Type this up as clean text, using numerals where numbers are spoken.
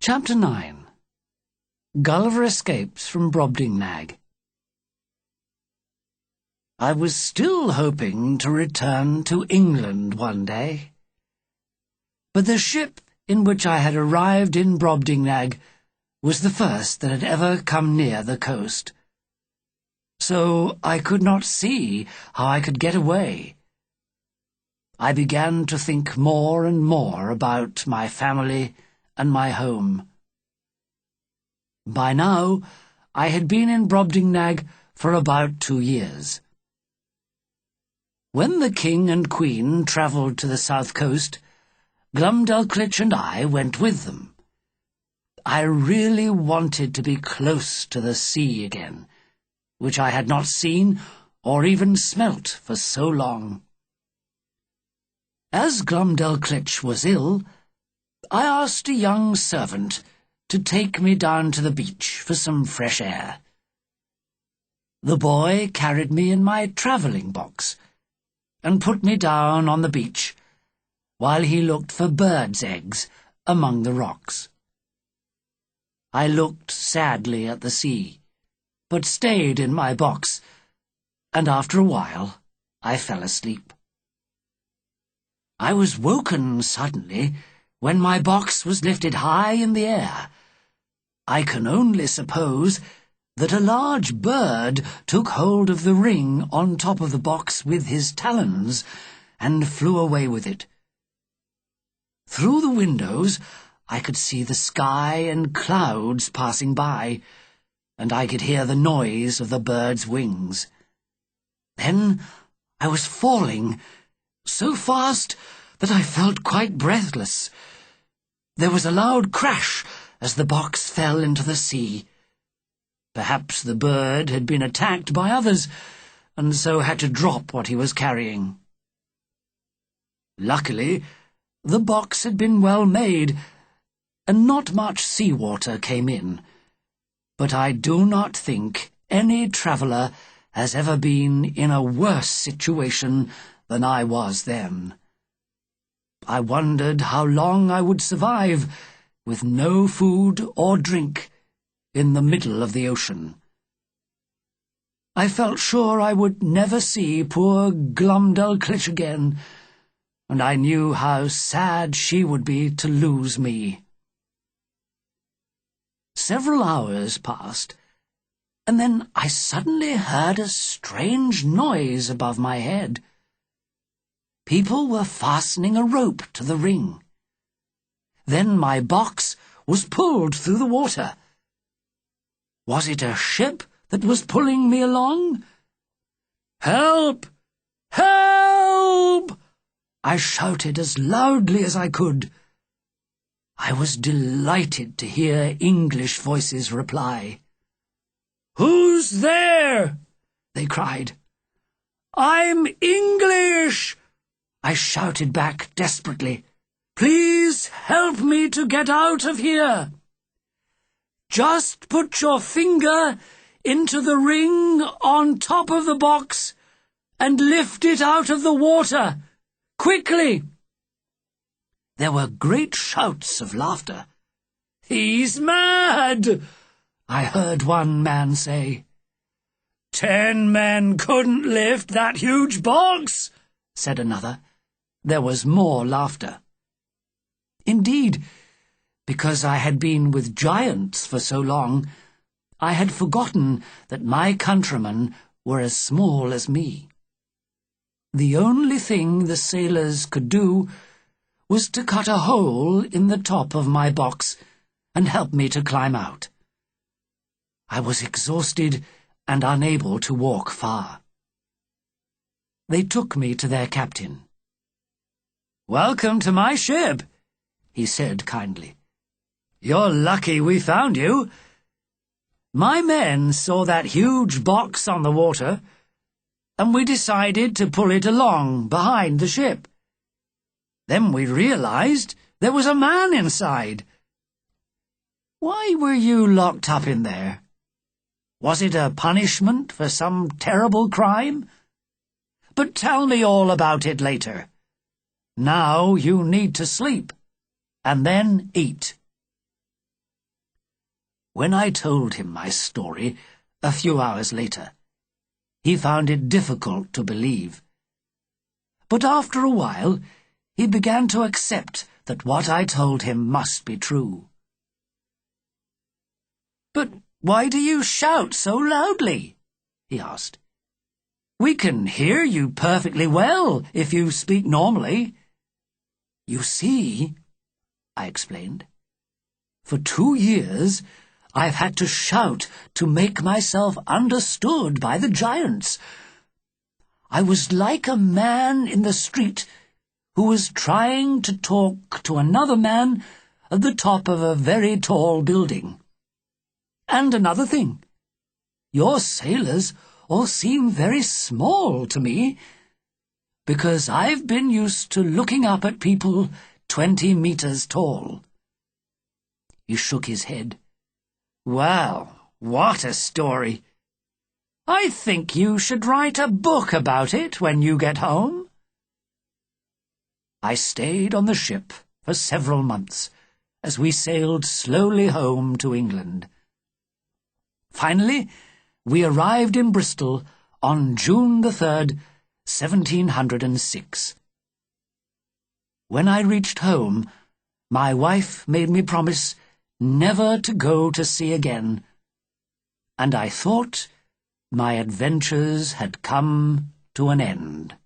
Chapter 9. Gulliver escapes from Brobdingnag. I was still hoping to return to England one day, but the ship in which I had arrived in Brobdingnag was the first that had ever come near the coast, so I could not see how I could get away. I began to think more and more about my family and my home. By now, I had been in Brobdingnag for about 2 years. When the King and Queen travelled to the south coast, Glumdalclitch and I went with them. I really wanted to be close to the sea again, which I had not seen or even smelt for so long. As Glumdalclitch was ill, I asked a young servant to take me down to the beach for some fresh air. The boy carried me in my travelling box and put me down on the beach while he looked for birds' eggs among the rocks. I looked sadly at the sea, but stayed in my box, and after a while I fell asleep. I was woken suddenly when my box was lifted high in the air. I can only suppose that a large bird took hold of the ring on top of the box with his talons and flew away with it. Through the windows I could see the sky and clouds passing by, and I could hear the noise of the bird's wings. Then I was falling so fast that I felt quite breathless. There was a loud crash as the box fell into the sea. Perhaps the bird had been attacked by others, and so had to drop what he was carrying. Luckily, the box had been well made, and not much seawater came in, but I do not think any traveller has ever been in a worse situation than I was then. I wondered how long I would survive with no food or drink in the middle of the ocean. I felt sure I would never see poor Glumdalclitch again, and I knew how sad she would be to lose me. Several hours passed, and then I suddenly heard a strange noise above my head. People were fastening a rope to the ring. Then my box was pulled through the water. Was it a ship that was pulling me along? "Help! Help!" I shouted as loudly as I could. I was delighted to hear English voices reply. "Who's there?" they cried. "I'm English!" I shouted back desperately. "Please help me to get out of here. Just put your finger into the ring on top of the box and lift it out of the water. Quickly!" There were great shouts of laughter. "He's mad!" I heard one man say. "10 men couldn't lift that huge box," said another. There was more laughter. Indeed, because I had been with giants for so long, I had forgotten that my countrymen were as small as me. The only thing the sailors could do was to cut a hole in the top of my box and help me to climb out. I was exhausted and unable to walk far. They took me to their captain. "Welcome to my ship," he said kindly. "You're lucky we found you. My men saw that huge box on the water, and we decided to pull it along behind the ship. Then we realized there was a man inside. Why were you locked up in there? Was it a punishment for some terrible crime? But tell me all about it later. Now you need to sleep, and then eat." When I told him my story a few hours later, he found it difficult to believe. But after a while, he began to accept that what I told him must be true. "But why do you shout so loudly?" he asked. "We can hear you perfectly well if you speak normally." "You see," I explained, "for 2 years I've had to shout to make myself understood by the giants. I was like a man in the street who was trying to talk to another man at the top of a very tall building. And another thing, your sailors all seem very small to me, because I've been used to looking up at people 20 meters tall." He shook his head. "Well, what a story! I think you should write a book about it when you get home." I stayed on the ship for several months as we sailed slowly home to England. Finally, we arrived in Bristol on June the 3rd, 1706. When I reached home, my wife made me promise never to go to sea again, and I thought my adventures had come to an end.